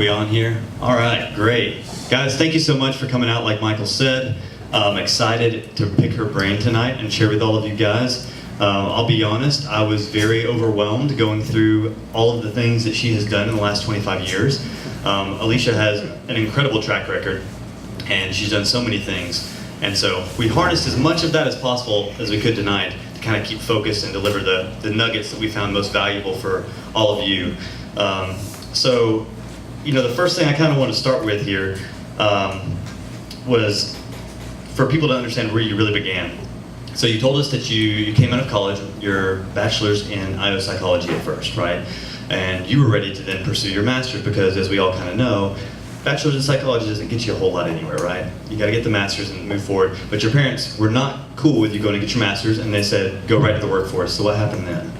We on here? All right, great. Guys, thank you so much for coming out. Like Michael said, I'm excited to pick her brain tonight and share with all of you guys. I'll be honest, I was very overwhelmed going through all of the things that she has done in the last 25 years. Alicia has an incredible track record, and she's done so many things. And so we harnessed as much of that as possible as we could tonight to kind of keep focused and deliver the nuggets that we found most valuable for all of you. So, you know, the first thing I kind of want to start with here was for people to understand where you really began. So you told us that you came out of college, your bachelor's in IO psychology at first, right? And you were ready to then pursue your master's because, as we all kind of know, bachelor's in psychology doesn't get you a whole lot anywhere, right? You got to get the master's and move forward. But your parents were not cool with you going to get your master's, and they said, go right to the workforce. So what happened then?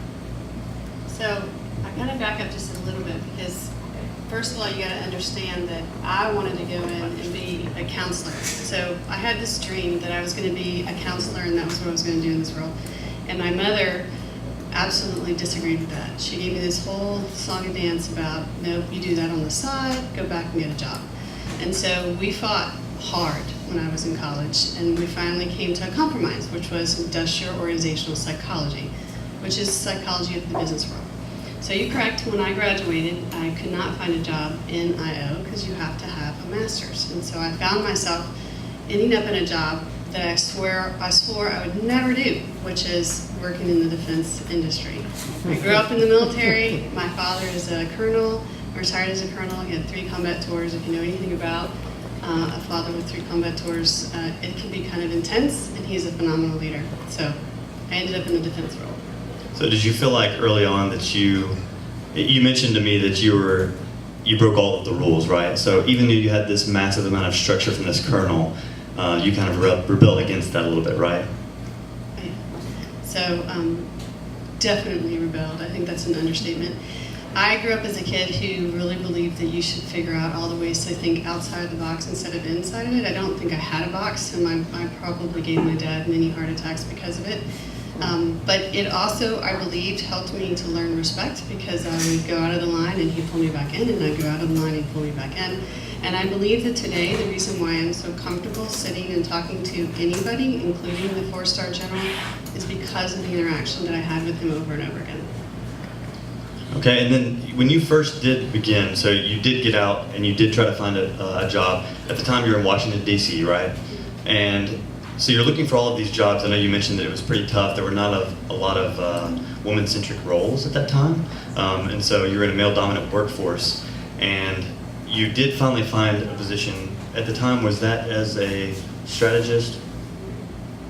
So I kind of back up just a little bit because, first of all, you got to understand that I wanted to go in and be a counselor. So I had this dream that I was going to be a counselor, and that was what I was going to do in this world. And my mother absolutely disagreed with that. She gave me this whole song and dance about, nope, you do that on the side, go back and get a job. And so we fought hard when I was in college, and we finally came to a compromise, which was industrial organizational psychology, which is psychology of the business world. So you're correct, when I graduated, I could not find a job in IO because you have to have a master's. And so I found myself ending up in a job that I swore I would never do, which is working in the defense industry. I grew up in the military. My father is a colonel, retired as a colonel. He had 3 combat tours. If you know anything about a father with 3 combat tours, it can be kind of intense, and he's a phenomenal leader. So I ended up in the defense role. So did you feel like early on that you mentioned to me that you broke all of the rules, right? So even though you had this massive amount of structure from this colonel, you kind of rebelled against that a little bit, right? Right. So definitely rebelled. I think that's an understatement. I grew up as a kid who really believed that you should figure out all the ways to think outside the box instead of inside of it. I don't think I had a box, and I probably gave my dad many heart attacks because of it. But it also, I believed, helped me to learn respect because I would go out of the line and he'd pull me back in, and I'd go out of the line and he'd pull me back in. And I believe that today, the reason why I'm so comfortable sitting and talking to anybody, including the 4-star general, is because of the interaction that I had with him over and over again. Okay, and then when you first did begin, so you did get out and you did try to find a job. At the time you were in Washington, D.C., right? And so you're looking for all of these jobs. I know you mentioned that it was pretty tough. There were not a lot of woman-centric roles at that time. And so you were in a male-dominant workforce. And you did finally find a position. At the time, was that as a strategist?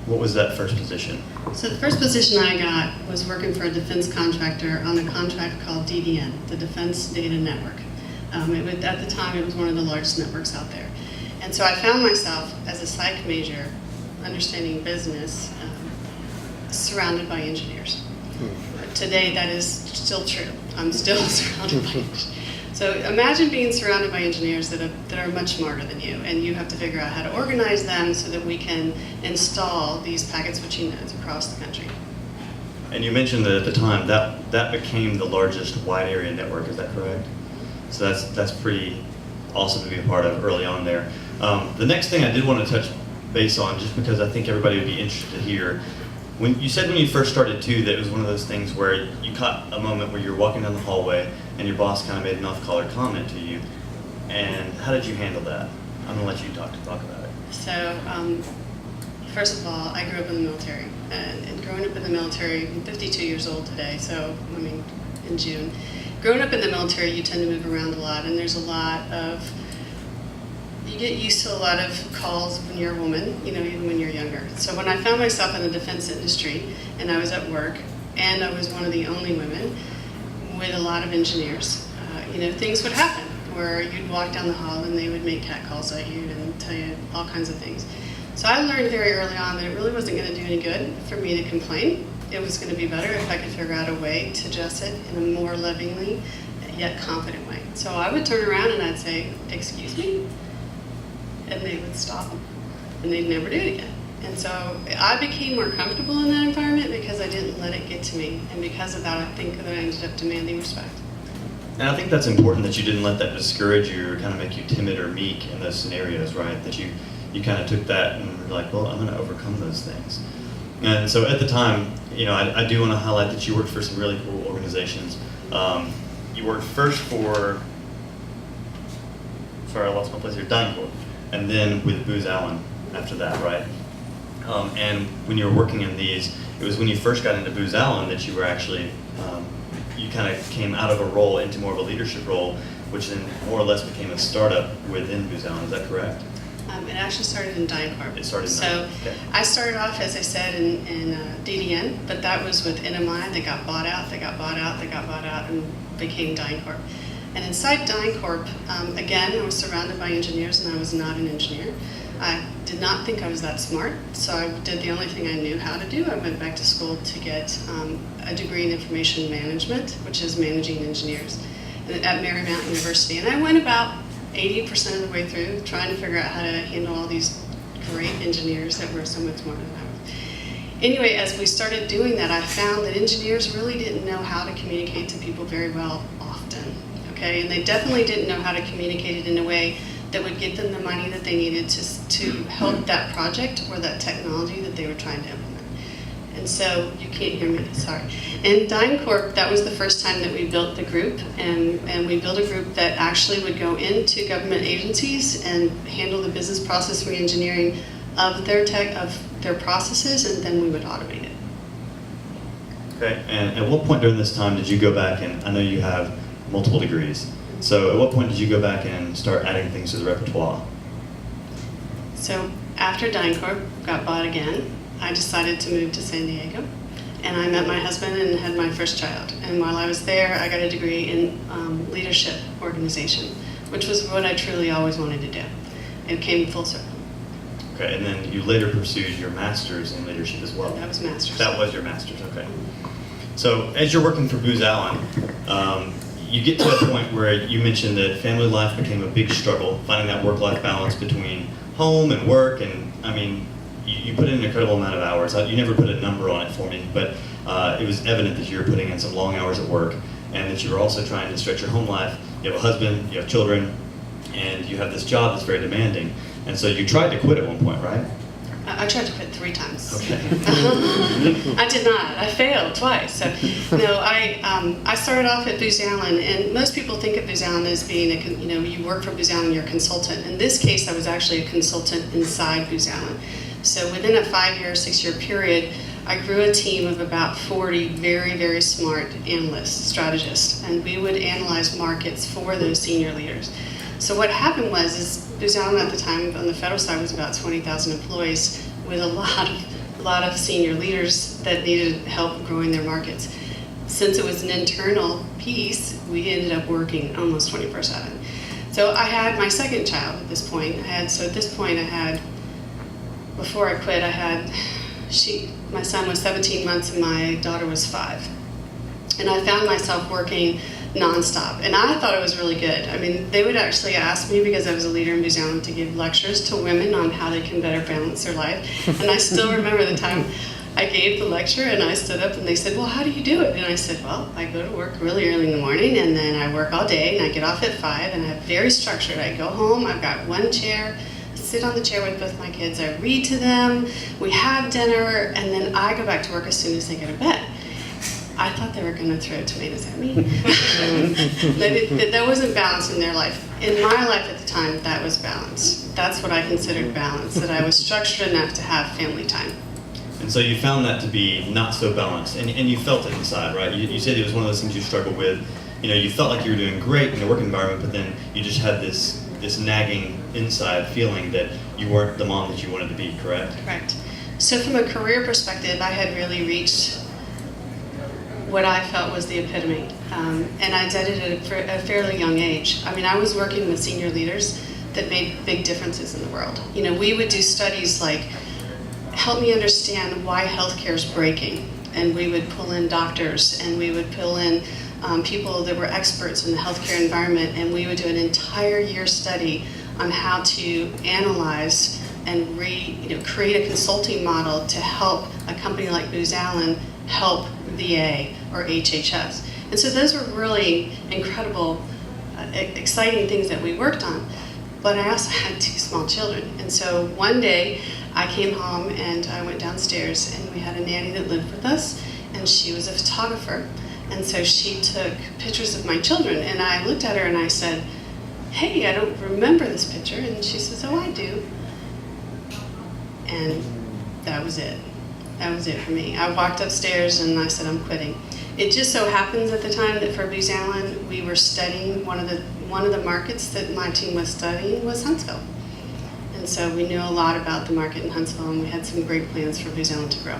What was that first position? So the first position I got was working for a defense contractor on a contract called DDN, the Defense Data Network. At the time, it was one of the largest networks out there. And so I found myself as a psych major, understanding business, surrounded by engineers. Today, that is still true. I'm still surrounded by engineers. So imagine being surrounded by engineers that are much smarter than you, and you have to figure out how to organize them so that we can install these packet switching nodes across the country. And you mentioned that at the time that became the largest wide area network. Is that correct? So that's pretty awesome to be a part of early on there. The next thing I did want to touch base on, just because I think everybody would be interested to hear. When you first started too, that it was one of those things where you caught a moment where you're walking down the hallway and your boss kind of made an off-color comment to you. And how did you handle that? I'm gonna let you talk about it. So, first of all, I grew up in the military, and growing up in the military, I'm 52 years old today. So, I mean, in June, growing up in the military, you tend to move around a lot, and there's a lot of you get used to a lot of calls when you're a woman, you know, even when you're younger. So when I found myself in the defense industry and I was at work and I was one of the only women with a lot of engineers, things would happen where you'd walk down the hall and they would make catcalls at you and tell you all kinds of things. So I learned very early on that it really wasn't going to do any good for me to complain. It was going to be better if I could figure out a way to address it in a more lovingly yet confident way. So I would turn around and I'd say, "Excuse me?" And they would stop, and they'd never do it again. And so I became more comfortable in that environment because I didn't let it get to me. And because of that, I think that I ended up demanding respect. And I think that's important that you didn't let that discourage you or kind of make you timid or meek in those scenarios, right? That you kind of took that and were like, well, I'm going to overcome those things. And so at the time, I do want to highlight that you worked for some really cool organizations. You worked first for, sorry, I lost my place here, DynCorp, and then with Booz Allen after that, right? And when you were working in these, it was when you first got into Booz Allen that you were actually, you kind of came out of a role into more of a leadership role, which then more or less became a startup within Booz Allen. Is that correct? It actually started in DynCorp. It started in So okay. I started off, as I said, in DDN, but that was with NMI. They got bought out, and became DynCorp. And inside DynCorp, again, I was surrounded by engineers, and I was not an engineer. I did not think I was that smart, so I did the only thing I knew how to do. I went back to school to get a degree in information management, which is managing engineers, at Marymount University. And I went about 80% of the way through trying to figure out how to handle all these great engineers that were so much smarter than I was. Anyway, as we started doing that, I found that engineers really didn't know how to communicate to people very well often, okay? And they definitely didn't know how to communicate it in a way that would get them the money that they needed to help that project or that technology that they were trying to implement. And so, you can't hear me, sorry. In DynCorp, that was the first time that we built the group, and we built a group that actually would go into government agencies and handle the business process re-engineering of their processes, and then we would automate it. Okay, and at what point during this time did you go back and, I know you have multiple degrees, so at what point did you go back and start adding things to the repertoire? So after DynCorp got bought again, I decided to move to San Diego, and I met my husband and had my first child. And while I was there, I got a degree in leadership organization, which was what I truly always wanted to do. It came full circle. Okay, and then you later pursued your master's in leadership as well. That was master's. That was your master's, okay. So as you're working for Booz Allen, you get to a point where you mentioned that family life became a big struggle, finding that work-life balance between home and work, and I mean, you put in an incredible amount of hours. You never put a number on it for me, but it was evident that you were putting in some long hours at work, and that you were also trying to stretch your home life. You have a husband, you have children, and you have this job that's very demanding. And so you tried to quit at one point, right? I tried to quit 3 times. Okay. I did not. I failed twice. So, no, I started off at Booz Allen, and most people think of Booz Allen as being you work for Booz Allen, you're a consultant. In this case, I was actually a consultant inside Booz Allen. So within a 5-year, 6-year period, I grew a team of about 40 very, very smart analysts, strategists, and we would analyze markets for those senior leaders. So what happened was Booz Allen at the time on the federal side was about 20,000 employees with a lot of senior leaders that needed help growing their markets. Since it was an internal piece, we ended up working almost 24/7. So I had my second child at this point. Before I quit, my son was 17 months and my daughter was 5. And I found myself working nonstop. And I thought it was really good. I mean, they would actually ask me, because I was a leader in Booz Allen, to give lectures to women on how they can better balance their life. And I still remember the time I gave the lecture and I stood up and they said, well, how do you do it? And I said, well, I go to work really early in the morning and then I work all day and I get off at 5 and I'm very structured. I go home, I've got one chair, sit on the chair with both my kids, I read to them, we have dinner, and then I go back to work as soon as they go to bed. I thought they were going to throw tomatoes at me. That wasn't balance in their life. In my life at the time, that was balance. That's what I considered balance, that I was structured enough to have family time. And so you found that to be not so balanced, and you felt it inside, right? You said it was one of those things you struggled with. You felt like you were doing great in the work environment, but then you just had this nagging inside feeling that you weren't the mom that you wanted to be, correct? Correct. So from a career perspective, I had really reached what I felt was the epitome. And I did it at a fairly young age. I mean, I was working with senior leaders that made big differences in the world. We would do studies like, help me understand why healthcare is breaking. And we would pull in doctors, and we would pull in people that were experts in the healthcare environment, and we would do an entire year study on how to analyze and create a consulting model to help a company like Booz Allen help VA or HHS. And so those were really incredible, exciting things that we worked on. But I also had 2 small children. And so one day I came home and I went downstairs, and we had a nanny that lived with us, and she was a photographer. And so she took pictures of my children, and I looked at her and I said, "Hey, I don't remember this picture." And she says, "Oh, I do." And that was it. That was it for me. I walked upstairs and I said, "I'm quitting." It just so happens at the time that for Booz Allen, we were studying one of the markets that my team was studying was Huntsville. And so we knew a lot about the market in Huntsville, and we had some great plans for Booz Allen to grow.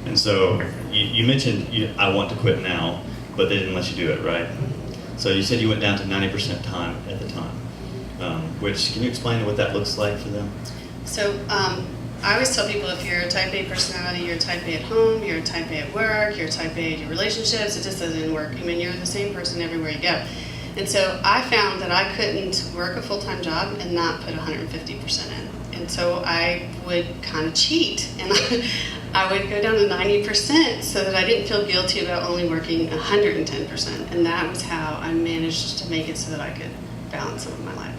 And so you mentioned I want to quit now, but they didn't let you do it, right? So you said you went down to 90% time at the time, which, can you explain what that looks like for them? So I always tell people, if you're a type A personality, you're a type A at home, you're a type A at work, you're a type A at your relationships, it just doesn't work. I mean, you're the same person everywhere you go. And so I found that I couldn't work a full-time job and not put 150% in. And so I would kind of cheat, and I would go down to 90% so that I didn't feel guilty about only working 110%. And that was how I managed to make it so that I could balance some of my life.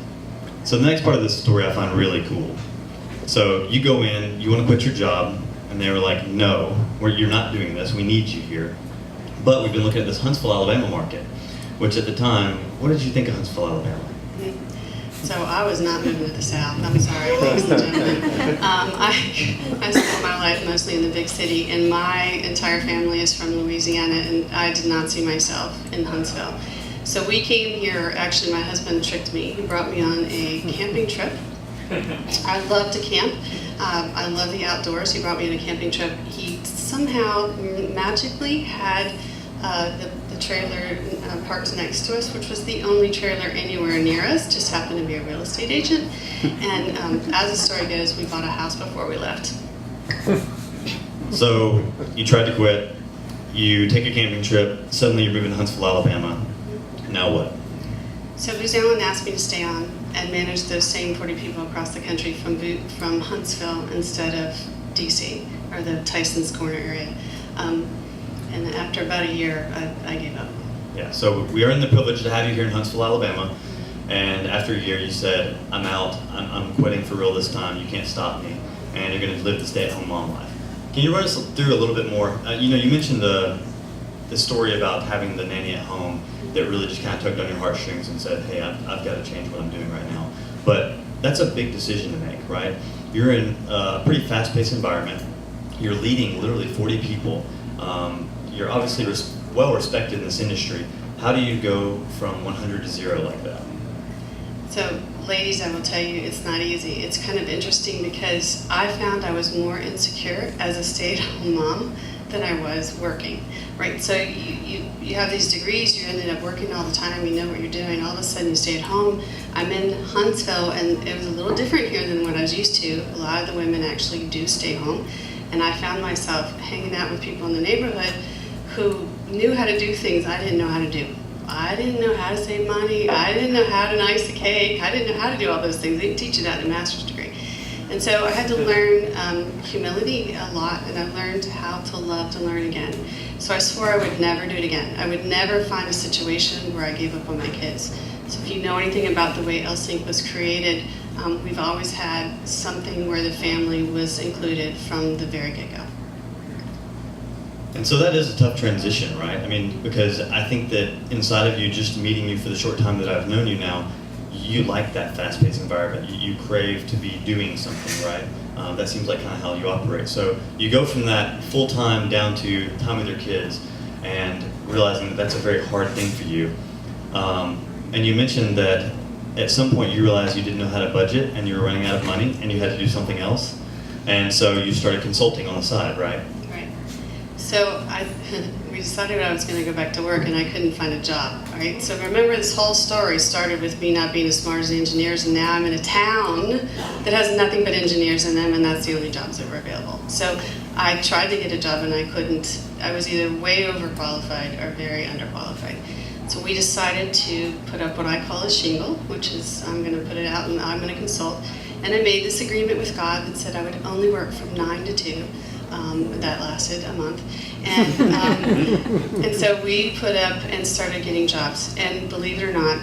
So the next part of this story I find really cool. So you go in, you want to quit your job, and they were like, "No, you're not doing this, we need you here." But we've been looking at this Huntsville, Alabama market, which at the time, what did you think of Huntsville, Alabama? So I was not moving to the South. I'm sorry, ladies and gentlemen. I spent my life mostly in the big city, and my entire family is from Louisiana, and I did not see myself in Huntsville. So we came here, actually my husband tricked me. He brought me on a camping trip. I love to camp. I love the outdoors. He brought me on a camping trip. He somehow magically had the trailer parked next to us, which was the only trailer anywhere near us, just happened to be a real estate agent. And as the story goes, we bought a house before we left. So you tried to quit, you take a camping trip, suddenly you're moving to Huntsville, Alabama. Now what? So Booz Allen asked me to stay on and manage those same 40 people across the country from Huntsville instead of DC, or the Tyson's Corner area. And after about a year, I gave up. Yeah, so we are in the privilege to have you here in Huntsville, Alabama, and after a year you said, "I'm out, I'm quitting for real this time, you can't stop me," and you're going to live the stay-at-home mom life. Can you run us through a little bit more? You mentioned the story about having the nanny at home that really just kind of tugged on your heartstrings and said, "Hey, I've got to change what I'm doing right now." But that's a big decision to make, right? You're in a pretty fast-paced environment. You're leading literally 40 people. You're obviously well respected in this industry. How do you go from 100 to 0 like that? So, ladies, I will tell you, it's not easy. It's kind of interesting because I found I was more insecure as a stay-at-home mom than I was working, right? So you have these degrees, you ended up working all the time, you know what you're doing, all of a sudden you stay at home. I'm in Huntsville, and it was a little different here than what I was used to. A lot of the women actually do stay home, and I found myself hanging out with people in the neighborhood who knew how to do things I didn't know how to do. I didn't know how to save money, I didn't know how to ice a cake, I didn't know how to do all those things. They didn't teach you that in a master's degree. And so I had to learn humility a lot, and I learned how to love to learn again. So I swore I would never do it again. I would never find a situation where I gave up on my kids. So if you know anything about the way LSINC was created, we've always had something where the family was included from the very get-go. And so that is a tough transition, right? I mean, because I think that inside of you, just meeting you for the short time that I've known you now, you like that fast-paced environment. You crave to be doing something, right? That seems like kind of how you operate. So you go from that full-time down to time with your kids and realizing that that's a very hard thing for you. And you mentioned that at some point you realized you didn't know how to budget and you were running out of money and you had to do something else. And so you started consulting on the side, right? Right. So we decided I was going to go back to work, and I couldn't find a job, right? So remember, this whole story started with me not being as smart as the engineers, and now I'm in a town that has nothing but engineers in them, and that's the only jobs that were available. So I tried to get a job, and I couldn't. I was either way overqualified or very underqualified. So we decided to put up what I call a shingle, which is I'm going to put it out and I'm going to consult. And I made this agreement with God that said I would only work from 9 to 2. That lasted a month. And so we put up and started getting jobs. And believe it or not,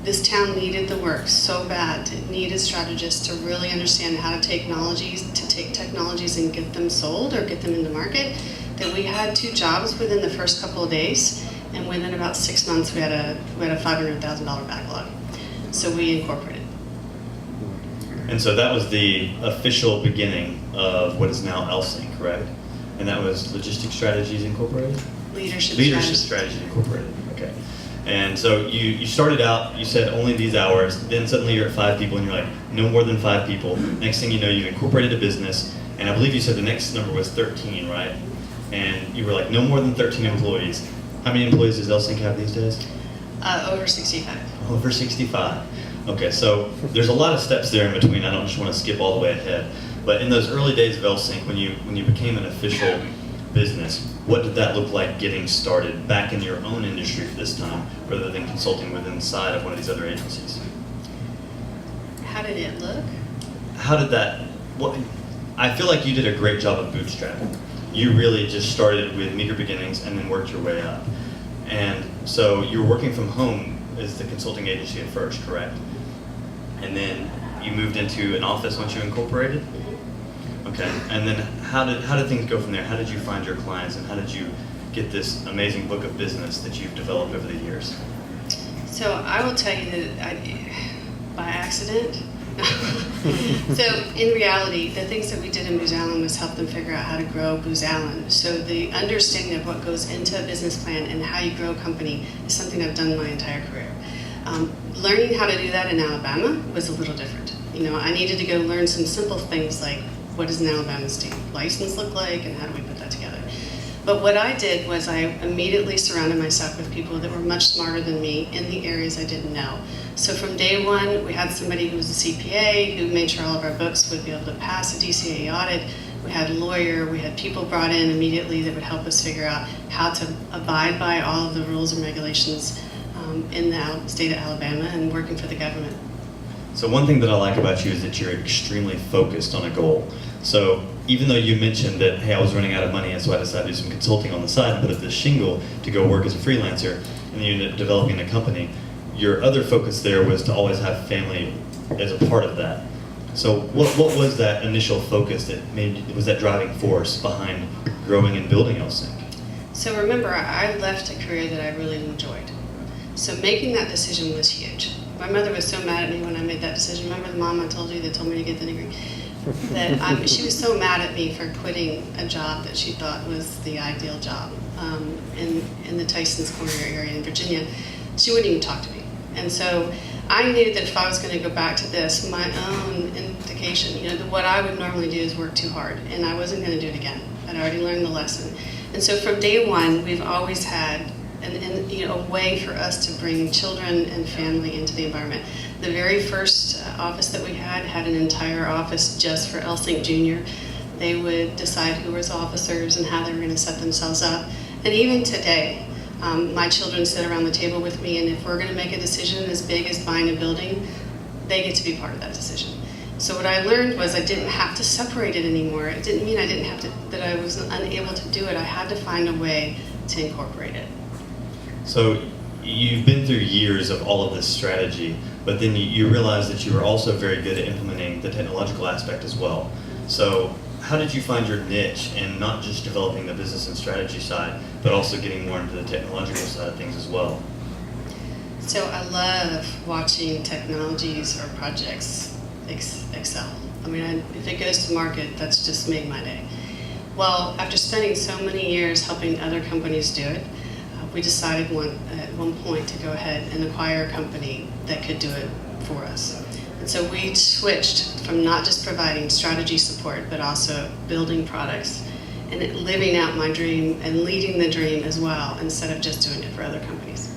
this town needed the work so bad. It needed strategists to really understand how to take technologies and get them sold or get them in the market, that we had 2 jobs within the first couple of days, and within about 6 months we had a $500,000 backlog. So we incorporated. And so that was the official beginning of what is now LSINC, correct? And that was Logistics Strategies Incorporated? Leadership Strategies Incorporated, okay. And so you started out, you said only these hours, then suddenly you're at 5 people and you're like, no more than 5 people. Next thing you know, you've incorporated a business, and I believe you said the next number was 13, right? And you were like, no more than 13 employees. How many employees does LSINC have these days? Over 65. Over 65. Okay, so there's a lot of steps there in between. I don't just want to skip all the way ahead. But in those early days of LSINC, when you became an official business, what did that look like getting started back in your own industry for this time, rather than consulting within inside of one of these other agencies? How did it look? How did that, I feel like you did a great job of bootstrapping. You really just started with meager beginnings and then worked your way up. And so you were working from home as the consulting agency at first, correct? And then you moved into an office once you incorporated? Okay, and then how did things go from there? How did you find your clients, and how did you get this amazing book of business that you've developed over the years? So I will tell you that by accident. So in reality, the things that we did in Booz Allen was help them figure out how to grow Booz Allen. So the understanding of what goes into a business plan and how you grow a company is something I've done my entire career. Learning how to do that in Alabama was a little different. I needed to go learn some simple things like, what does an Alabama state license look like, and how do we put that together? But what I did was I immediately surrounded myself with people that were much smarter than me in the areas I didn't know. So from day one, we had somebody who was a CPA who made sure all of our books would be able to pass a DCA audit. We had a lawyer, we had people brought in immediately that would help us figure out how to abide by all of the rules and regulations in the state of Alabama and working for the government. So one thing that I like about you is that you're extremely focused on a goal. So even though you mentioned that, hey, I was running out of money, and so I decided to do some consulting on the side and put up this shingle to go work as a freelancer, and then you ended up developing a company, your other focus there was to always have family as a part of that. So what was that initial focus that was that driving force behind growing and building LSINC? So remember, I left a career that I really enjoyed. So making that decision was huge. My mother was so mad at me when I made that decision. Remember the mom I told you that told me to get the degree? She was so mad at me for quitting a job that she thought was the ideal job in the Tysons Corner area in Virginia. She wouldn't even talk to me. And so I knew that if I was going to go back to this, my own indication, what I would normally do is work too hard, and I wasn't going to do it again. I'd already learned the lesson. And so from day one, we've always had a way for us to bring children and family into the environment. The very first office that we had an entire office just for LSINC Junior. They would decide who was officers and how they were going to set themselves up. And even today, my children sit around the table with me, and if we're going to make a decision as big as buying a building, they get to be part of that decision. So what I learned was I didn't have to separate it anymore. It didn't mean that I was unable to do it. I had to find a way to incorporate it. So you've been through years of all of this strategy, but then you realized that you were also very good at implementing the technological aspect as well. So how did you find your niche in not just developing the business and strategy side, but also getting more into the technological side of things as well? So I love watching technologies or projects excel. I mean, if it goes to market, that's just made my day. Well, after spending so many years helping other companies do it, we decided at one point to go ahead and acquire a company that could do it for us. And so we switched from not just providing strategy support, but also building products and living out my dream and leading the dream as well, instead of just doing it for other companies.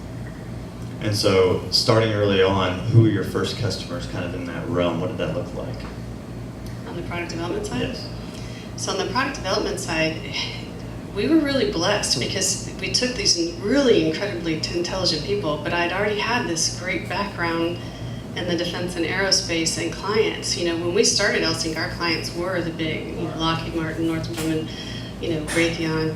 And so starting early on, who were your first customers kind of in that realm? What did that look like? On the product development side? Yes. So on the product development side, we were really blessed because we took these really incredibly intelligent people, but I'd already had this great background in the defense and aerospace and clients. When we started LSINC, our clients were the big, Lockheed Martin, Northrop Grumman, Raytheon.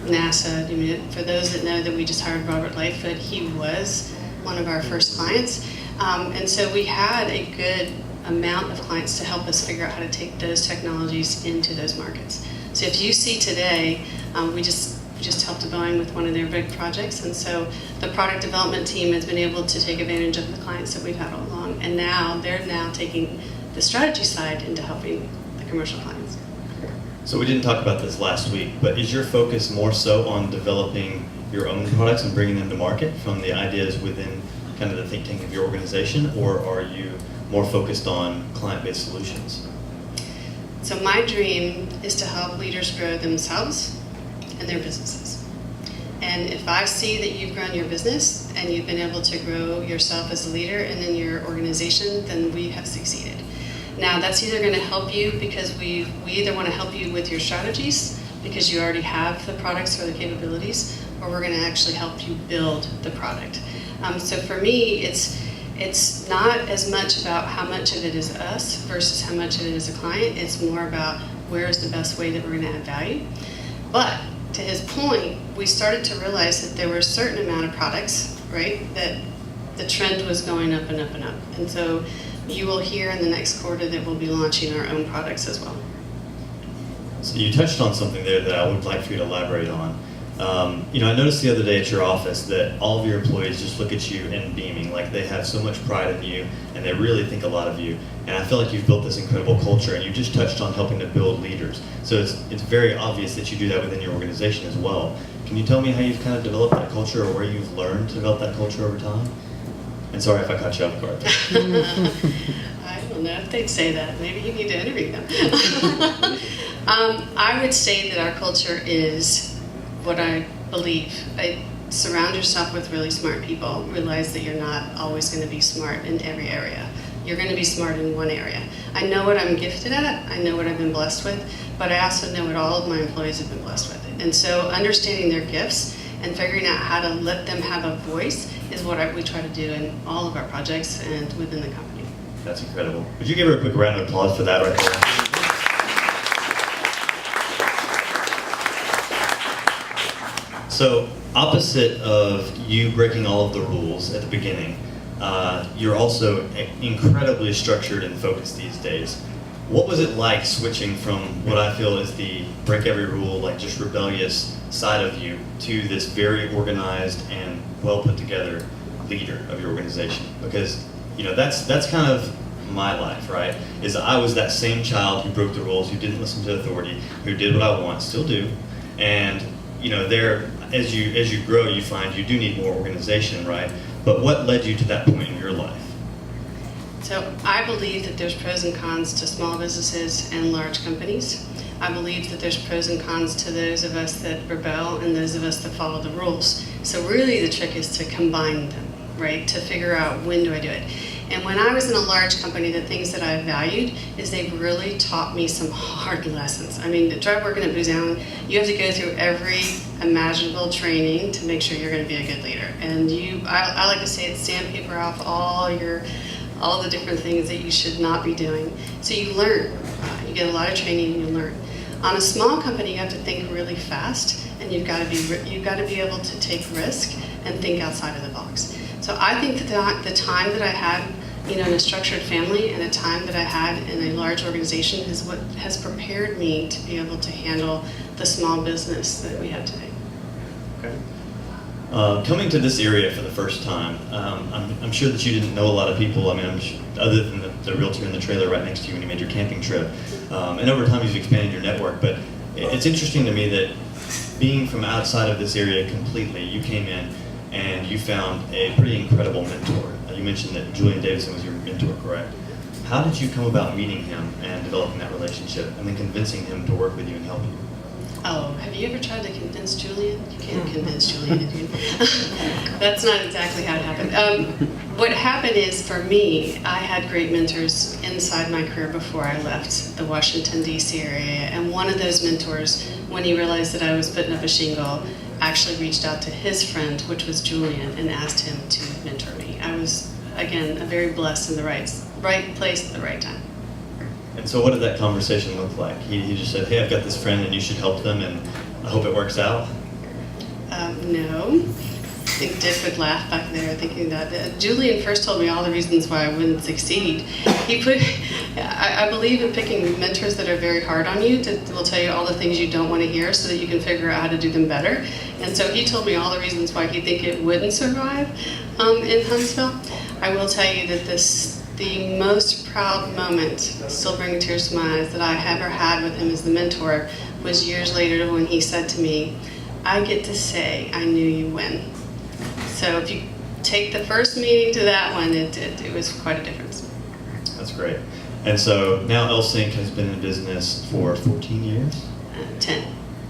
NASA. I mean, for those that know that we just hired Robert Lightfoot, he was one of our first clients. And so we had a good amount of clients to help us figure out how to take those technologies into those markets. So if you see today, we just helped Boeing with one of their big projects, and so the product development team has been able to take advantage of the clients that we've had all along, and now they're taking the strategy side into helping the commercial clients. So we didn't talk about this last week, but is your focus more so on developing your own products and bringing them to market from the ideas within kind of the think tank of your organization, or are you more focused on client-based solutions? So my dream is to help leaders grow themselves and their businesses. And if I see that you've grown your business and you've been able to grow yourself as a leader and in your organization, then we have succeeded. Now, that's either going to help you because we either want to help you with your strategies because you already have the products or the capabilities, or we're going to actually help you build the product. So for me, it's not as much about how much of it is us versus how much of it is a client. It's more about where is the best way that we're going to add value. But to his point, we started to realize that there were a certain amount of products, right, that the trend was going up and up and up. And so you will hear in the next quarter that we'll be launching our own products as well. So you touched on something there that I would like for you to elaborate on. I noticed the other day at your office that all of your employees just look at you and beaming, like they have so much pride in you and they really think a lot of you. And I feel like you've built this incredible culture, and you just touched on helping to build leaders. So it's very obvious that you do that within your organization as well. Can you tell me how you've kind of developed that culture, or where you've learned to develop that culture over time? And sorry if I caught you off guard. I don't know if they'd say that. Maybe you need to interview them. I would say that our culture is what I believe. Surround yourself with really smart people. Realize that you're not always going to be smart in every area. You're going to be smart in one area. I know what I'm gifted at. I know what I've been blessed with, but I also know what all of my employees have been blessed with. And so understanding their gifts and figuring out how to let them have a voice is what we try to do in all of our projects and within the company. That's incredible. Would you give her a quick round of applause for that right there? So, opposite of you breaking all of the rules at the beginning, you're also incredibly structured and focused these days. What was it like switching from what I feel is the break every rule, like just rebellious side of you, to this very organized and well put together leader of your organization? Because that's kind of my life, right? Is I was that same child who broke the rules, who didn't listen to authority, who did what I want, still do, and there, as you grow, you find you do need more organization, right? But what led you to that point in your life? So I believe that there's pros and cons to small businesses and large companies. I believe that there's pros and cons to those of us that rebel and those of us that follow the rules. So really the trick is to combine them, right? To figure out when do I do it. And when I was in a large company, the things that I valued is they really taught me some hard lessons. I mean, to try working at Booz Allen, you have to go through every imaginable training to make sure you're going to be a good leader. And I like to say it's sandpaper off all the different things that you should not be doing. So you learn. You get a lot of training and you learn. On a small company, you have to think really fast, and you've got to be able to take risk and think outside of the box. So I think that the time that I had, in a structured family and the time that I had in a large organization is what has prepared me to be able to handle the small business that we have today. Okay. Coming to this area for the first time, I'm sure that you didn't know a lot of people. I mean, other than the realtor in the trailer right next to you when you made your camping trip. And over time, you've expanded your network. But it's interesting to me that being from outside of this area completely, you came in and you found a pretty incredible mentor. You mentioned that Julian Davidson was your mentor, correct? How did you come about meeting him and developing that relationship and then convincing him to work with you and help you? Oh, have you ever tried to convince Julian? You can't convince Julian, have you? That's not exactly how it happened. What happened is, for me, I had great mentors inside my career before I left the Washington, D.C. area. And one of those mentors, when he realized that I was putting up a shingle, actually reached out to his friend, which was Julian, and asked him to mentor me. I was, again, very blessed in the right place at the right time. And so what did that conversation look like? He just said, hey, I've got this friend and you should help them and I hope it works out? No. I think Dick would laugh back there thinking that. Julian first told me all the reasons why I wouldn't succeed. I believe in picking mentors that are very hard on you, that will tell you all the things you don't want to hear so that you can figure out how to do them better. And so he told me all the reasons why he think it wouldn't survive in Huntsville. I will tell you that the most proud moment, still bringing tears to my eyes, that I ever had with him as the mentor was years later when he said to me, "I get to say I knew you when." So if you take the first meeting to that one, it was quite a difference. That's great. And so now LSINC has been in business for 14 years? 10.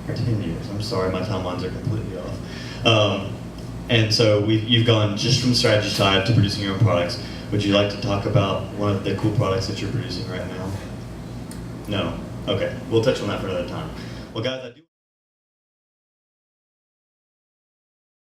10 years. I'm sorry, my timelines are completely off. And so you've gone just from the strategy side to producing your own products. Would you like to talk about one of the cool products that you're producing right now? No? Okay. We'll touch on that for another time. Well, guys, I do